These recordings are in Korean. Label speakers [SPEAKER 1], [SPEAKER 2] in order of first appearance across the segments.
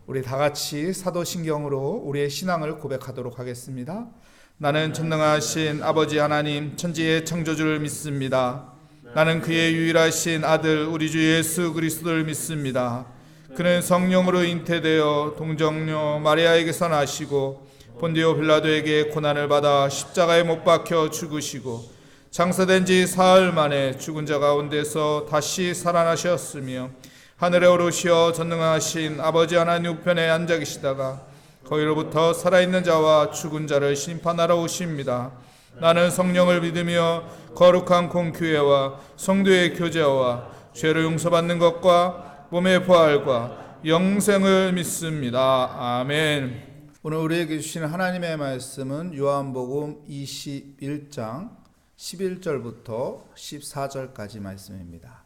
[SPEAKER 1] 우리 다 같이 사도신경으로 우리의 신앙을 고백하도록 하겠습니다. 나는 전능하신 아버지 하나님 천지의 창조주를 믿습니다. 나는 그의 유일하신 아들 우리 주 예수 그리스도를 믿습니다. 그는 성령으로 잉태되어 동정녀 마리아에게서 나시고 본디오 빌라도에게 고난을 받아 십자가에 못 박혀 죽으시고 장사된 지 사흘 만에 죽은 자 가운데서 다시 살아나셨으며 하늘에 오르시어 전능하신 아버지 하나님 우편에 앉아 계시다가 거기로부터 살아있는 자와 죽은 자를 심판하러 오십니다. 나는 성령을 믿으며 거룩한 공교회와 성도의 교제와 죄를 용서받는 것과 몸의 부활과 영생을 믿습니다. 아멘. 오늘 우리에게 주시는 하나님의 말씀은 요한복음 21장 11절부터 14절까지 말씀입니다.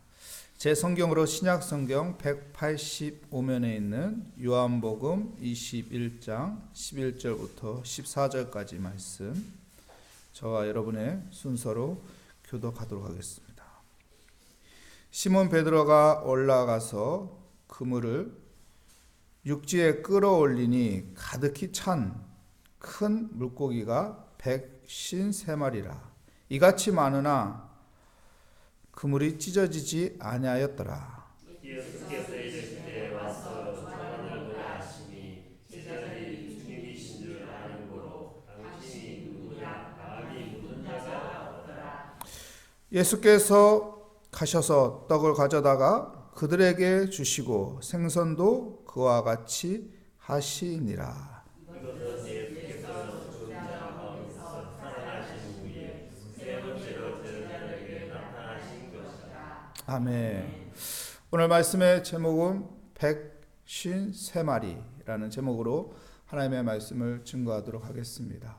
[SPEAKER 1] 제 성경으로 신약성경 185면에 있는 요한복음 21장 11절부터 14절까지 말씀, 저와 여러분의 순서로 교독하도록 하겠습니다. 시몬 베드로가 올라가서 그물을 육지에 끌어올리니 가득히 찬 큰 물고기가 153마리라. 이같이 많으나 그물이 찢어지지 아니하였더라.
[SPEAKER 2] 예수께서 이르시되 와서 저만을 보라 하시니 제자들이 주님이신 줄 아는 고로 당신이 누구냐 감히 묻는 자가 없더라.
[SPEAKER 1] 예수께서 가셔서 떡을 가져다가 그들에게 주시고 생선도 그와 같이 하시니라.
[SPEAKER 2] 이것은 예수께서 죽은 자 가운데서 살아나신 후에 세 번째로 제자들에게 나타나신 것이다.
[SPEAKER 1] 아멘. 오늘 말씀의 제목은 153마리라는 제목으로 하나님의 말씀을 증거하도록 하겠습니다.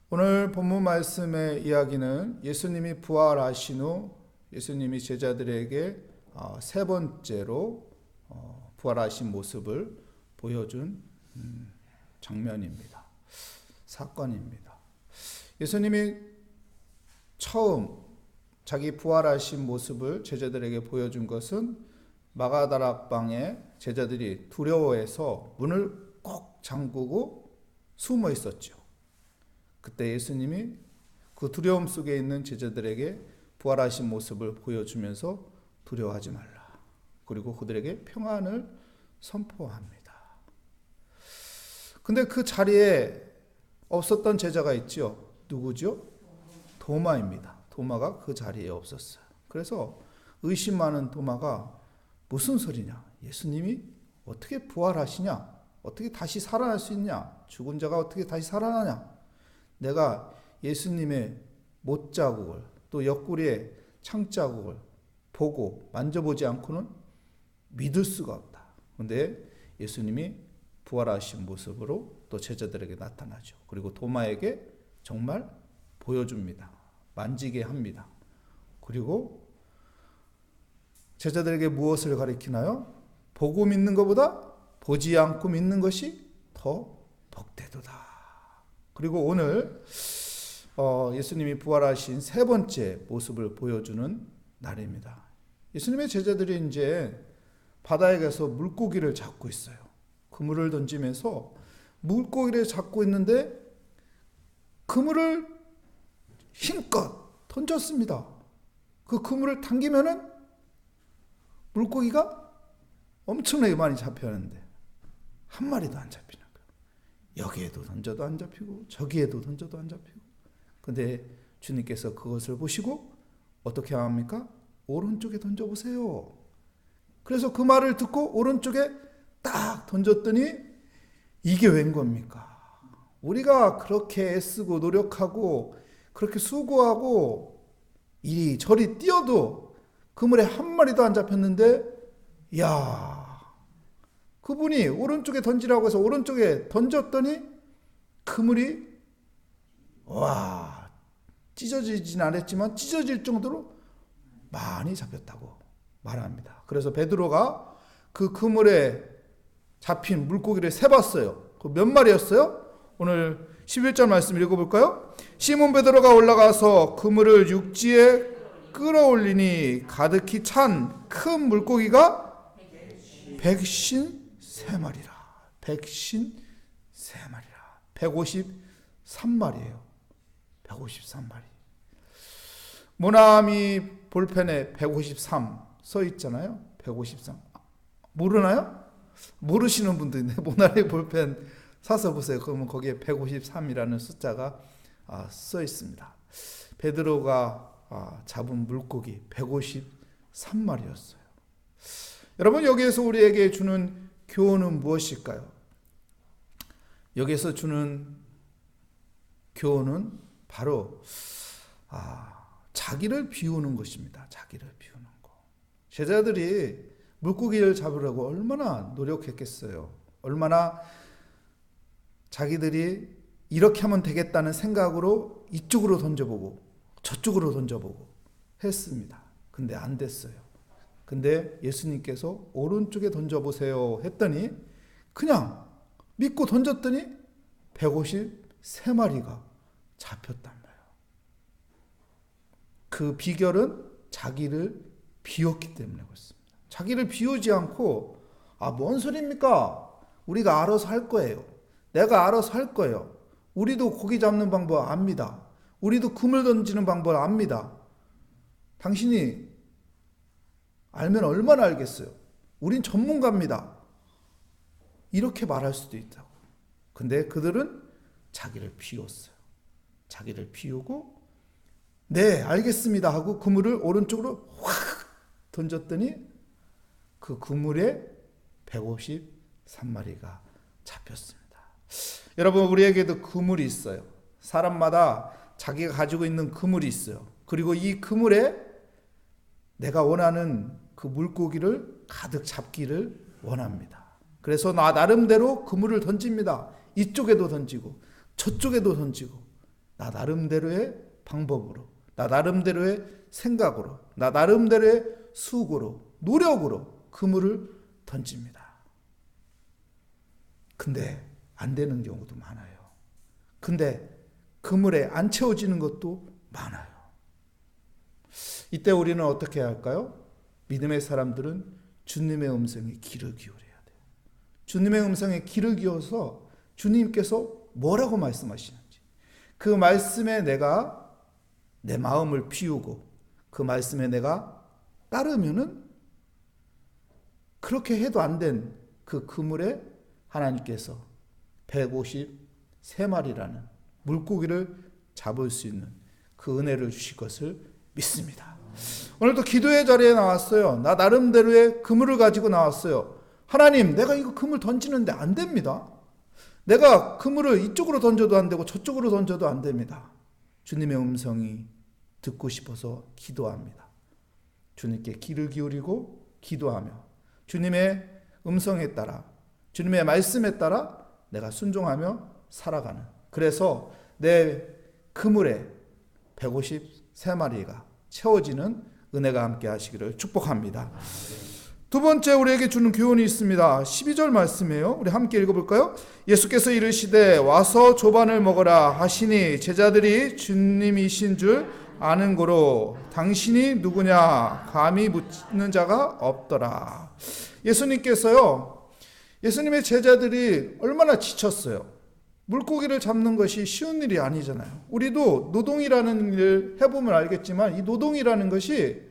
[SPEAKER 1] 오늘 본문 말씀의 이야기는 예수님이 부활하신 후 예수님이 제자들에게 세 번째로 부활하신 모습을 보여준 장면입니다. 사건입니다. 예수님이 처음 자기 부활하신 모습을 제자들에게 보여준 것은 마가다락방에 제자들이 두려워해서 문을 꼭 잠그고 숨어 있었죠. 그때 예수님이 그 두려움 속에 있는 제자들에게 부활하신 모습을 보여주면서 두려워하지 말라. 그리고 그들에게 평안을 선포합니다. 근데 그 자리에 없었던 제자가 있죠. 누구죠? 도마입니다. 도마가 그 자리에 없었어요. 그래서 의심 많은 도마가 무슨 소리냐? 예수님이 어떻게 부활하시냐? 어떻게 다시 살아날 수 있냐? 죽은 자가 어떻게 다시 살아나냐? 내가 예수님의 못자국을 또 옆구리에 창자국을 보고 만져보지 않고는 믿을 수가 없다. 그런데 예수님이 부활하신 모습으로 또 제자들에게 나타나죠. 그리고 도마에게 정말 보여줍니다. 만지게 합니다. 그리고 제자들에게 무엇을 가리키나요? 보고 믿는 것보다 보지 않고 믿는 것이 더 복되도다. 그리고 오늘 예수님이 부활하신 세 번째 모습을 보여주는 날입니다. 예수님의 제자들이 이제 바다에 가서 물고기를 잡고 있어요. 그물을 던지면서 물고기를 잡고 있는데 그물을 힘껏 던졌습니다. 그 그물을 당기면은 물고기가 엄청나게 많이 잡혔는데 한 마리도 안 잡히는 거예요. 여기에도 던져도 안 잡히고 저기에도 던져도 안 잡히고. 근데 주님께서 그것을 보시고 어떻게 합니까? 오른쪽에 던져보세요. 그래서 그 말을 듣고 오른쪽에 딱 던졌더니 이게 웬 겁니까? 우리가 그렇게 애쓰고 노력하고 그렇게 수고하고 이리저리 뛰어도 그물에 한 마리도 안 잡혔는데, 야, 그분이 오른쪽에 던지라고 해서 오른쪽에 던졌더니 그물이 찢어지진 않았지만 찢어질 정도로 많이 잡혔다고 말합니다. 그래서 베드로가 그 그물에 잡힌 물고기를 세봤어요. 그 몇 마리였어요? 오늘 11절 말씀 읽어볼까요? 시몬 베드로가 올라가서 그물을 육지에 끌어올리니 가득히 찬 큰 물고기가 153 153마리라. 백신 3마리라. 153마리예요. 153마리. 모나미 볼펜에 153 써 있잖아요. 153. 모르나요? 모르시는 분도 있네. 모나미 볼펜 사서 보세요. 그러면 거기에 153이라는 숫자가 써 있습니다. 베드로가 잡은 물고기 153마리였어요. 여러분, 여기에서 우리에게 주는 교훈은 무엇일까요? 여기에서 주는 교훈은 바로 자기를 비우는 것입니다. 자기를 비우는 거. 제자들이 물고기를 잡으려고 얼마나 노력했겠어요. 얼마나 자기들이 이렇게 하면 되겠다는 생각으로 이쪽으로 던져보고 저쪽으로 던져보고 했습니다. 근데 안 됐어요. 근데 예수님께서 오른쪽에 던져보세요 했더니 그냥 믿고 던졌더니 153마리가 잡혔단 말이에요. 그 비결은 자기를 비웠기 때문에 그렇습니다. 자기를 비우지 않고 뭔 소리입니까? 우리가 알아서 할 거예요. 내가 알아서 할 거예요. 우리도 고기 잡는 방법 압니다. 우리도 그물 던지는 방법 압니다. 당신이 알면 얼마나 알겠어요. 우린 전문가입니다. 이렇게 말할 수도 있다고. 근데 그들은 자기를 비웠어요. 자기를 비우고 네, 알겠습니다 하고 그물을 오른쪽으로 확 던졌더니 그 그물에 153마리가 잡혔습니다. 여러분, 우리에게도 그물이 있어요. 사람마다 자기가 가지고 있는 그물이 있어요. 그리고 이 그물에 내가 원하는 그 물고기를 가득 잡기를 원합니다. 그래서 나 나름대로 그물을 던집니다. 이쪽에도 던지고 저쪽에도 던지고 나 나름대로의 방법으로, 나 나름대로의 생각으로, 나 나름대로의 수고로, 노력으로 그물을 던집니다. 근데 안 되는 경우도 많아요. 근데 그물에 안 채워지는 것도 많아요. 이때 우리는 어떻게 해야 할까요? 믿음의 사람들은 주님의 음성에 귀를 기울여야 돼요. 주님의 음성에 귀를 기울여서 주님께서 뭐라고 말씀하시는지, 그 말씀에 내가 내 마음을 피우고 그 말씀에 내가 따르면은 그렇게 해도 안 된 그 그물에 하나님께서 153마리라는 물고기를 잡을 수 있는 그 은혜를 주실 것을 믿습니다. 오늘도 기도의 자리에 나왔어요. 나 나름대로의 그물을 가지고 나왔어요. 하나님, 내가 이거 그물 던지는데 안 됩니다. 내가 그물을 이쪽으로 던져도 안 되고 저쪽으로 던져도 안 됩니다. 주님의 음성이 듣고 싶어서 기도합니다. 주님께 귀를 기울이고 기도하며 주님의 음성에 따라, 주님의 말씀에 따라 내가 순종하며 살아가는, 그래서 내 그물에 153마리가 채워지는 은혜가 함께 하시기를 축복합니다. 두 번째 우리에게 주는 교훈이 있습니다. 12절 말씀이에요. 우리 함께 읽어볼까요? 예수께서 이르시되 와서 조반을 먹어라 하시니 제자들이 주님이신 줄 아는 고로 당신이 누구냐 감히 묻는 자가 없더라. 예수님께서요, 예수님의 제자들이 얼마나 지쳤어요. 물고기를 잡는 것이 쉬운 일이 아니잖아요. 우리도 노동이라는 일을 해보면 알겠지만 이 노동이라는 것이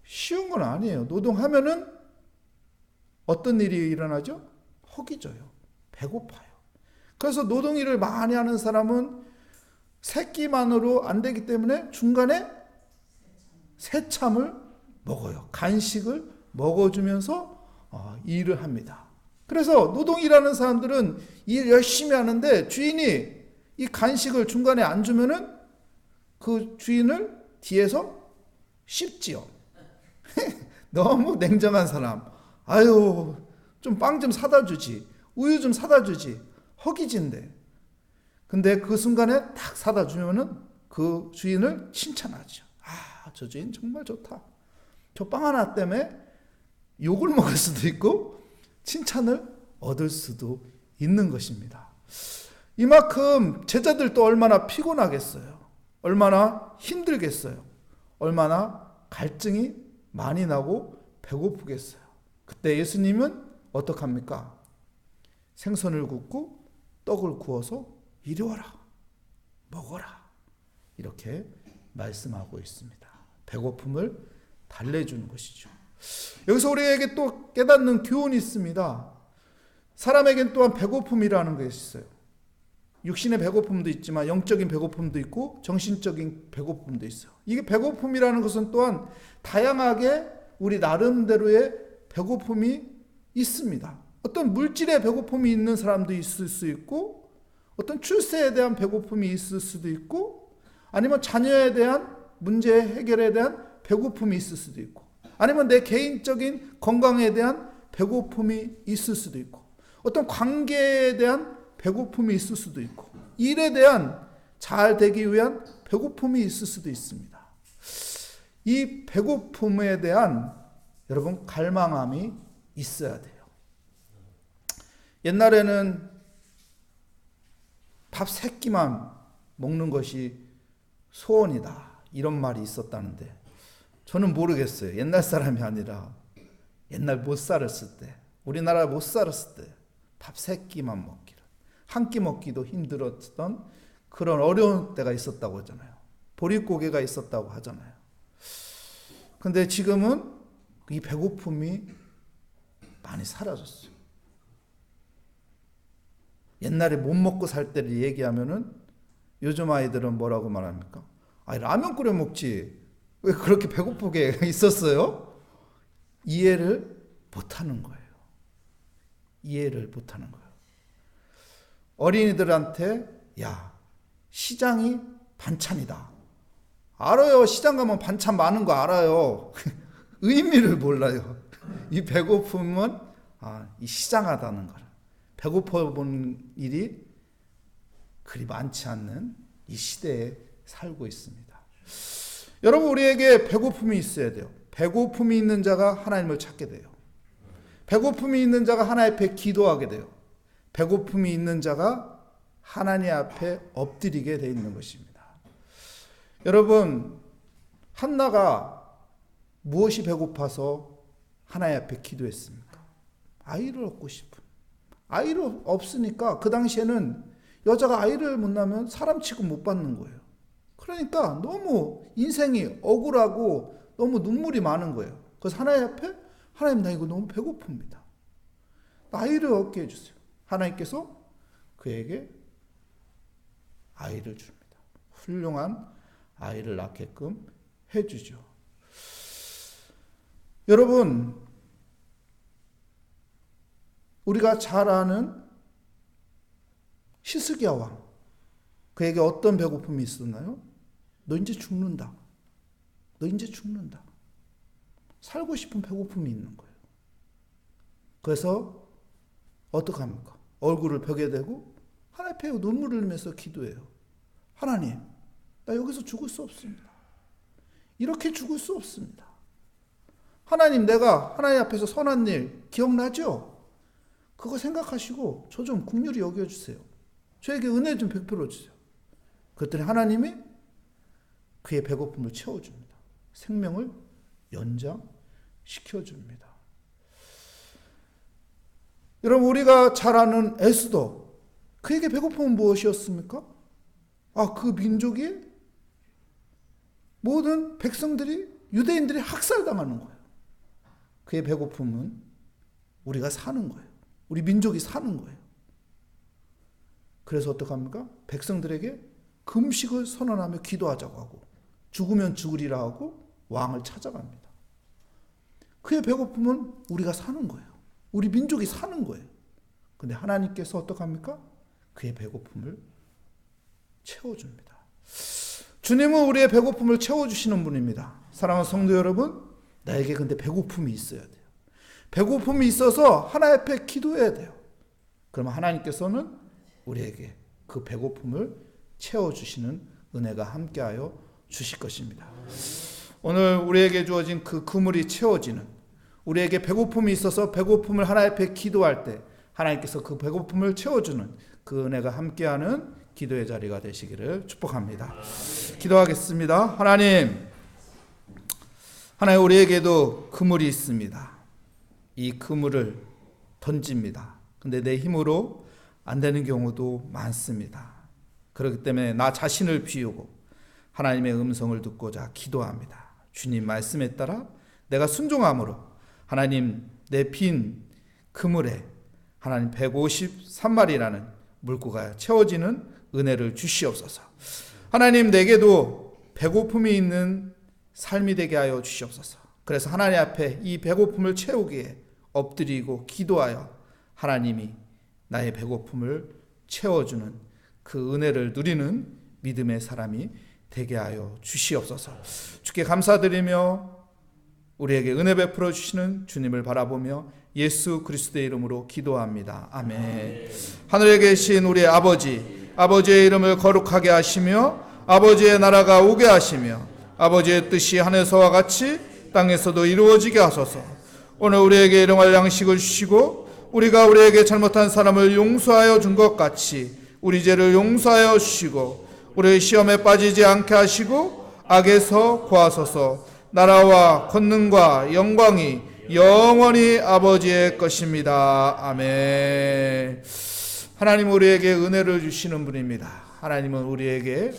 [SPEAKER 1] 쉬운 건 아니에요. 노동하면은 어떤 일이 일어나죠? 허기 져요. 배고파요. 그래서 노동 일을 많이 하는 사람은 새끼만으로 안 되기 때문에 중간에 새참을 먹어요. 간식을 먹어주면서 일을 합니다. 그래서 노동이라는 사람들은 일 열심히 하는데 주인이 이 간식을 중간에 안 주면은 그 주인을 뒤에서 씹지요. 너무 냉정한 사람. 아유, 좀 빵 좀 사다 주지. 우유 좀 사다 주지. 허기진데. 근데 그 순간에 딱 사다 주면은 그 주인을 칭찬하죠. 저 주인 정말 좋다. 저 빵 하나 때문에 욕을 먹을 수도 있고 칭찬을 얻을 수도 있는 것입니다. 이만큼 제자들도 얼마나 피곤하겠어요. 얼마나 힘들겠어요. 얼마나 갈증이 많이 나고 배고프겠어요. 그때 예수님은 어떡합니까? 생선을 굽고 떡을 구워서 이리 와라, 먹어라, 이렇게 말씀하고 있습니다. 배고픔을 달래주는 것이죠. 여기서 우리에게 또 깨닫는 교훈이 있습니다. 사람에겐 또한 배고픔이라는 것이 있어요. 육신의 배고픔도 있지만 영적인 배고픔도 있고 정신적인 배고픔도 있어요. 이게 배고픔이라는 것은 또한 다양하게 우리 나름대로의 배고픔이 있습니다. 어떤 물질의 배고픔이 있는 사람도 있을 수 있고, 어떤 출세에 대한 배고픔이 있을 수도 있고, 아니면 자녀에 대한 문제 해결에 대한 배고픔이 있을 수도 있고, 아니면 내 개인적인 건강에 대한 배고픔이 있을 수도 있고, 어떤 관계에 대한 배고픔이 있을 수도 있고, 일에 대한 잘 되기 위한 배고픔이 있을 수도 있습니다. 이 배고픔에 대한 여러분 갈망함이 있어야 돼요. 옛날에는 밥 3끼만 먹는 것이 소원이다, 이런 말이 있었다는데 저는 모르겠어요. 옛날 사람이 아니라 옛날 못 살았을 때, 우리나라 못 살았을 때 밥 3끼만 먹기를, 한 끼 먹기도 힘들었던 그런 어려운 때가 있었다고 하잖아요. 보릿고개가 있었다고 하잖아요. 근데 지금은 이 배고픔이 많이 사라졌어요. 옛날에 못 먹고 살 때를 얘기하면은 요즘 아이들은 뭐라고 말합니까? 라면 끓여 먹지 왜 그렇게 배고프게 있었어요? 이해를 못하는 거예요. 이해를 못하는 거예요. 어린이들한테 야, 시장이 반찬이다. 알아요. 시장 가면 반찬 많은 거 알아요. 의미를 몰라요. 이 배고픔은 이 시장하다는 걸, 배고파 본 일이 그리 많지 않는 이 시대에 살고 있습니다. 여러분, 우리에게 배고픔이 있어야 돼요. 배고픔이 있는 자가 하나님을 찾게 돼요. 배고픔이 있는 자가 하나님 앞에 기도하게 돼요. 배고픔이 있는 자가 하나님 앞에 엎드리게 돼 있는 것입니다. 여러분, 한나가 무엇이 배고파서 하나님 앞에 기도했습니까? 아이를 얻고 싶은. 아이를 없으니까 그 당시에는 여자가 아이를 못 낳으면 사람 취급 못 받는 거예요. 그러니까 너무 인생이 억울하고 너무 눈물이 많은 거예요. 그래서 하나님 앞에, 하나님, 나 이거 너무 배고픕니다. 아이를 얻게 해주세요. 하나님께서 그에게 아이를 줍니다. 훌륭한 아이를 낳게끔 해주죠. 여러분, 우리가 잘 아는 히스기야 왕, 그에게 어떤 배고픔이 있었나요? 너 이제 죽는다. 너 이제 죽는다. 살고 싶은 배고픔이 있는 거예요. 그래서 어떡합니까? 얼굴을 벽에 대고 하나님 앞에 눈물을 흘리면서 기도해요. 하나님, 나 여기서 죽을 수 없습니다. 이렇게 죽을 수 없습니다. 하나님, 내가 하나님 앞에서 선한 일 기억나죠? 그거 생각하시고 저 좀 긍휼히 여겨주세요. 저에게 은혜 좀 베풀어 주세요. 그랬더니 하나님이 그의 배고픔을 채워줍니다. 생명을 연장시켜줍니다. 여러분, 우리가 잘 아는 에스더, 그에게 배고픔은 무엇이었습니까? 그 민족이 모든 백성들이, 유대인들이 학살당하는 거예요. 그의 배고픔은 우리가 사는 거예요. 우리 민족이 사는 거예요. 그래서 어떡합니까? 백성들에게 금식을 선언하며 기도하자고 하고, 죽으면 죽으리라 하고 왕을 찾아갑니다. 그의 배고픔은 우리가 사는 거예요. 우리 민족이 사는 거예요. 근데 하나님께서 어떡합니까? 그의 배고픔을 채워줍니다. 주님은 우리의 배고픔을 채워주시는 분입니다. 사랑하는 성도 여러분, 나에게 근데 배고픔이 있어야 돼요. 배고픔이 있어서 하나님 앞에 기도해야 돼요. 그러면 하나님께서는 우리에게 그 배고픔을 채워주시는 은혜가 함께하여 주실 것입니다. 오늘 우리에게 주어진 그 그물이 채워지는, 우리에게 배고픔이 있어서 배고픔을 하나님 앞에 기도할 때 하나님께서 그 배고픔을 채워주는 그 은혜가 함께하는 기도의 자리가 되시기를 축복합니다. 기도하겠습니다. 하나님, 우리에게도 그물이 있습니다. 이 그물을 던집니다. 근데 내 힘으로 안 되는 경우도 많습니다. 그렇기 때문에 나 자신을 비우고 하나님의 음성을 듣고자 기도합니다. 주님 말씀에 따라 내가 순종함으로 하나님 내 빈 그물에 하나님 153마리라는 물고가 채워지는 은혜를 주시옵소서. 하나님 내게도 배고픔이 있는 삶이 되게 하여 주시옵소서. 그래서 하나님 앞에 이 배고픔을 채우기에 엎드리고 기도하여 하나님이 나의 배고픔을 채워주는 그 은혜를 누리는 믿음의 사람이 되게 하여 주시옵소서. 주께 감사드리며 우리에게 은혜 베풀어 주시는 주님을 바라보며 예수 그리스도의 이름으로 기도합니다. 아멘. 하늘에 계신 우리 아버지의 이름을 거룩하게 하시며 아버지의 나라가 오게 하시며 아버지의 뜻이 하늘에서와 같이 땅에서도 이루어지게 하소서. 오늘 우리에게 일용할 양식을 주시고 우리가 우리에게 잘못한 사람을 용서하여 준 것 같이 우리 죄를 용서하여 주시고 우리 시험에 빠지지 않게 하시고 악에서 구하소서. 나라와 권능과 영광이 영원히 아버지의 것입니다. 아멘. 하나님은 우리에게 은혜를 주시는 분입니다. 하나님은 우리에게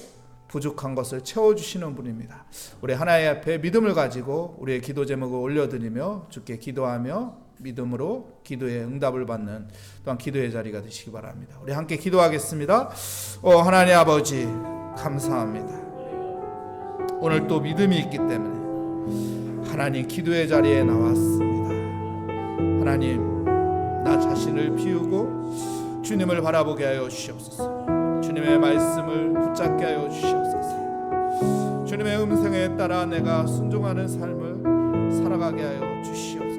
[SPEAKER 1] 부족한 것을 채워주시는 분입니다. 우리 하나님 앞에 믿음을 가지고 우리의 기도 제목을 올려드리며 주께 기도하며 믿음으로 기도에 응답을 받는 또한 기도의 자리가 되시기 바랍니다. 우리 함께 기도하겠습니다. 하나님 아버지 감사합니다. 오늘 또 믿음이 있기 때문에 하나님 기도의 자리에 나왔습니다. 하나님 나 자신을 비우고 주님을 바라보게 하여 주시옵소서. 주님의 말씀을 붙잡게 하여 주시옵소서. 주님의 음성에 따라 내가 순종하는 삶을 살아가게 하여 주시옵소서.